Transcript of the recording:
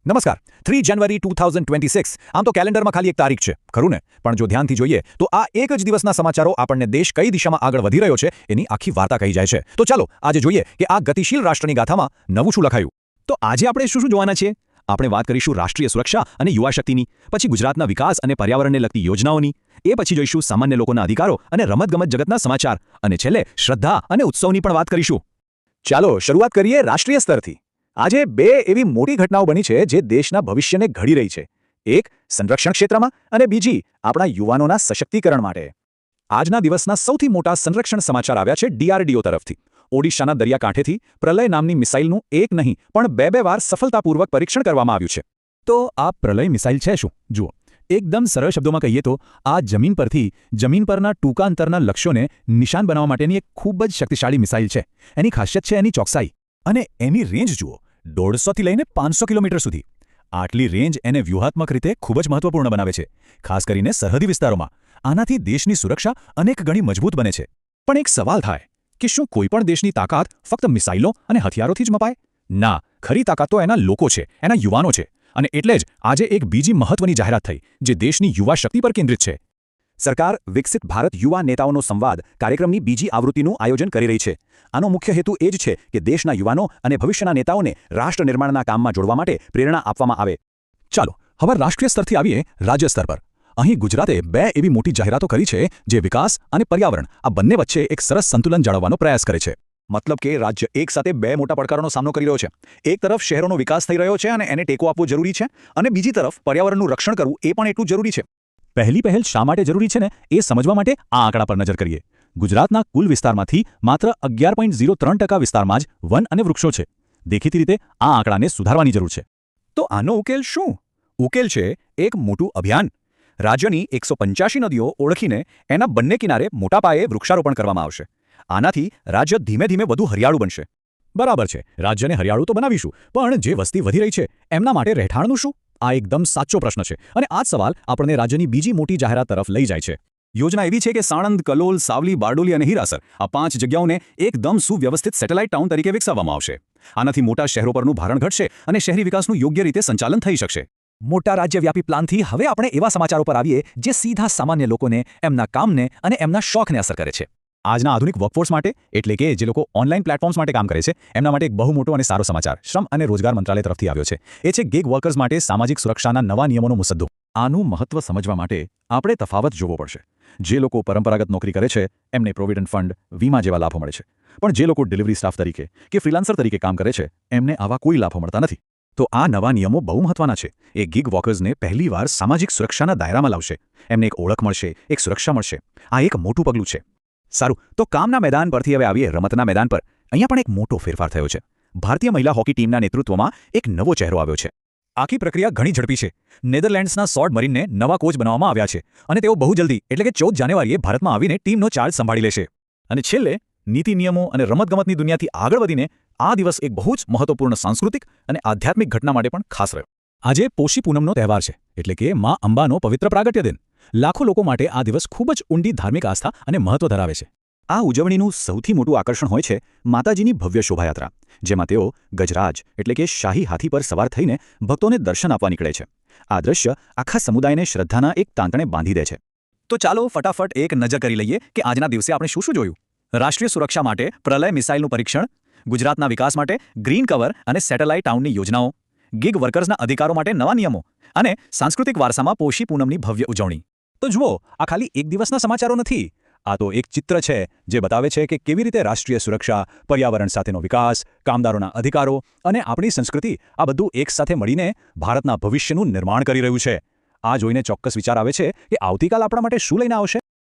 નમસ્કાર 3 જાન્યુઆરી 2026 આમ તો કેલેન્ડરમાં ખાલી એક તારીખ છે ખરું ને પણ જો ધ્યાનથી જોઈએ તો આ એક જ દિવસના સમાચારો આપણને દેશ કઈ દિશામાં આગળ વધી રહ્યો છે એની આખી વાર્તા કહી જાય છે તો ચાલો આજે જોઈએ કે આ ગતિશીલ રાષ્ટ્રની ગાથામાં નવું શું લખાયું તો આજે આપણે શું જોવાના છીએ આપણે વાત કરીશું રાષ્ટ્રીય સુરક્ષા અને યુવા શક્તિની પછી ગુજરાતના વિકાસ અને પર્યાવરણને લગતી યોજનાઓની એ પછી જોઈશું સામાન્ય લોકોના અધિકારો અને રમતગમત જગતના સમાચાર અને છેલ્લે શ્રદ્ધા અને ઉત્સવની પણ વાત કરીશું ચાલો શરૂઆત કરીએ રાષ્ટ્રીય સ્તરથી આજે બે એવી મોટી ઘટનાઓ બની છે જે દેશના ભવિષ્યને ઘડી રહી છે એક સંરક્ષણ ક્ષેત્રમાં અને બીજી આપણા યુવાનોના સશક્તિકરણ માટે આજના દિવસના સૌથી મોટા સંરક્ષણ સમાચાર આવ્યા છે ડીઆરડીઓ તરફથી ઓડિશાના દરિયાકાંઠેથી પ્રલય નામની મિસાઇલનું એક નહીં પણ બે વાર સફળતાપૂર્વક પરીક્ષણ કરવામાં આવ્યું છે તો આ પ્રલય મિસાઇલ છે શું જુઓ એકદમ સરળ શબ્દોમાં કહીએ તો આ જમીન પરથી જમીન પરના ટૂંકા અંતરના લક્ષ્યોને નિશાન બનાવવા માટેની એક ખૂબ જ શક્તિશાળી મિસાઇલ છે એની ખાસિયત છે એની ચોકસાઈ અને એની રેન્જ જુઓ 150 લઈને 500 કિલોમીટર સુધી આટલી રેન્જ એને વ્યૂહાત્મક રીતે ખૂબ જ મહત્વપૂર્ણ બનાવે છે ખાસ કરીને સરહદી વિસ્તારોમાં આનાથી દેશની સુરક્ષા અનેક ગણી મજબૂત બને છે પણ એક સવાલ થાય કે શું કોઈપણ દેશની તાકાત ફક્ત મિસાઇલો અને હથિયારોથી જ મપાય ના ખરી તાકાત તો એના લોકો છે એના યુવાનો છે અને એટલે જ આજે એક બીજી મહત્વની જાહેરાત થઈ જે દેશની યુવા શક્તિ પર કેન્દ્રિત છે સરકાર વિકસિત ભારત યુવા નેતાઓનો સંવાદ કાર્યક્રમની બીજી આવૃત્તિનું આયોજન કરી રહી છે આનો મુખ્ય હેતુ એ જ છે કે દેશના યુવાનો અને ભવિષ્યના નેતાઓને રાષ્ટ્ર નિર્માણના કામમાં જોડવા માટે પ્રેરણા આપવામાં આવે ચાલો હવે રાષ્ટ્રીય સ્તરથી આવીએ રાજ્ય સ્તર પર અહીં ગુજરાતે બે એવી મોટી જાહેરાતો કરી છે જે વિકાસ અને પર્યાવરણ આ બંને વચ્ચે એક સરસ સંતુલન જાળવવાનો પ્રયાસ કરે છે મતલબ કે રાજ્ય એક સાથે બે મોટા પડકારોનો સામનો કરી રહ્યો છે એક તરફ શહેરોનો વિકાસ થઈ રહ્યો છે અને એને ટેકો આપવો જરૂરી છે અને બીજી તરફ પર્યાવરણનું રક્ષણ કરવું એ પણ એટલું જરૂરી છે પહેલી પહેલ શા માટે જરૂરી છે ને એ સમજવા માટે આ આંકડા પર નજર કરીએ ગુજરાતના કુલ વિસ્તારમાંથી માત્ર 11.03% વિસ્તારમાં જ વન અને વૃક્ષો છે દેખીતી રીતે આ આંકડાને સુધારવાની જરૂર છે તો આનો ઉકેલ શું ઉકેલ છે એક મોટું અભિયાન રાજ્યની 185 નદીઓ ઓળખીને એના બંને કિનારે મોટા પાયે વૃક્ષારોપણ કરવામાં આવશે આનાથી રાજ્ય ધીમે ધીમે વધુ હરિયાળું બનશે બરાબર છે રાજ્યને હરિયાળું તો બનાવીશું પણ જે વસ્તી વધી રહી છે એમના માટે રહેઠાણનું શું આ એકદમ સાચો પ્રશ્ન છે અને આ જ સવાલ આપણને રાજ્યની બીજી મોટી જાહેરાત તરફ લઈ જાય છે યોજના એવી છે કે સાણંદ કલોલ સાવલી બારડોલી અને હિરાસર આ 5 જગ્યાઓને એકદમ સુવ્યવસ્થિત સેટેલાઇટ ટાઉન તરીકે વિકસાવવામાં આવશે આનાથી મોટા શહેરો પરનું ભારણ ઘટશે અને શહેરી વિકાસનું યોગ્ય રીતે સંચાલન થઈ શકશે મોટા રાજ્યવ્યાપી પ્લાનથી હવે આપણે એવા સમાચારો પર આવીએ જે સીધા સામાન્ય લોકોને એમના કામને અને એમના શોખને અસર કરે છે આજના આધુનિક વર્કફોર્સ માટે એટલે કે જે લોકો ઓનલાઈન પ્લેટફોર્મ્સ માટે કામ કરે છે એમના માટે એક બહુ મોટો અને સારો સમાચાર શ્રમ અને રોજગાર મંત્રાલય તરફથી આવ્યો છે એ છે ગિગ વર્કર્સ માટે સામાજિક સુરક્ષાના નવા નિયમોનો મુસદ્દો આનું મહત્વ સમજવા માટે આપણે તફાવત જોવો પડશે જે લોકો પરંપરાગત નોકરી કરે છે એમને પ્રોવિડન્ટ ફંડ વીમા જેવા લાભો મળે છે પણ જે લોકો ડિલિવરી સ્ટાફ તરીકે કે ફ્રીલાન્સર તરીકે કામ કરે છે એમને આવા કોઈ લાભો મળતા નથી તો આ નવા નિયમો બહુ મહત્વના છે એ ગિગ વોકર્સને પહેલીવાર સામાજિક સુરક્ષાના દાયરામાં લાવશે એમને એક ઓળખ મળશે એક સુરક્ષા મળશે આ એક મોટું પગલું છે સારું તો કામના મેદાન પરથી હવે આવીએ રમતના મેદાન પર અહીંયા પણ એક મોટો ફેરફાર થયો છે ભારતીય મહિલા હોકી ટીમના નેતૃત્વમાં એક નવો ચહેરો આવ્યો છે આખી પ્રક્રિયા ઘણી ઝડપી છે નેધરલેન્ડ્સના સોર્ડ મરીનને નવા કોચ બનાવવામાં આવ્યા છે અને તેઓ બહુ જલ્દી એટલે કે 14 જાન્યુઆરીએ ભારતમાં આવીને ટીમનો ચાર્જ સંભાળી લેશે અને છેલ્લે નીતિ નિયમો અને રમતગમતની દુનિયાથી આગળ વધીને આ દિવસ એક બહુ જ મહત્વપૂર્ણ સાંસ્કૃતિક અને આધ્યાત્મિક ઘટના માટે પણ ખાસ રહ્યો આજે પોષી પૂનમનો તહેવાર છે એટલે કે મા અંબાનો પવિત્ર પ્રાગટ્ય દિન લાખો લોકો માટે આ દિવસ ખૂબ જ ઊંડી ધાર્મિક આસ્થા અને મહત્વ ધરાવે છે આ ઉજવણીનું સૌથી મોટું આકર્ષણ હોય છે માતાજીની ભવ્ય શોભાયાત્રા જેમાં તેઓ ગજરાજ એટલે કે શાહી હાથી પર સવાર થઈને ભક્તોને દર્શન આપવા નીકળે છે આ દ્રશ્ય આખા સમુદાયને શ્રદ્ધાના એક તાંતણે બાંધી દે છે તો ચાલો ફટાફટ એક નજર કરી લઈએ કે આજના દિવસે આપણે શું જોયું રાષ્ટ્રીય સુરક્ષા માટે પ્રલય મિસાઇલનું પરીક્ષણ ગુજરાતના વિકાસ માટે ગ્રીન કવર અને સેટેલાઇટ ટાઉનની યોજનાઓ ગિગ વર્કર્સના અધિકારો માટે નવા નિયમો અને સાંસ્કૃતિક વારસામાં પોષી પૂનમની ભવ્ય ઉજવણી તો જુઓ આ ખાલી એક દિવસના સમાચારો નથી આ તો એક ચિત્ર છે જે બતાવે છે કે કેવી રીતે રાષ્ટ્રીય સુરક્ષા પર્યાવરણ સાથેનો વિકાસ કામદારોના અધિકારો અને આપણી સંસ્કૃતિ આ બધું એક સાથે મળીને ભારતના ભવિષ્યનું નિર્માણ કરી રહ્યું છે આ જોઈને ચોક્કસ વિચાર આવે છે કે આવતીકાલ આપણા માટે શું લઈને આવશે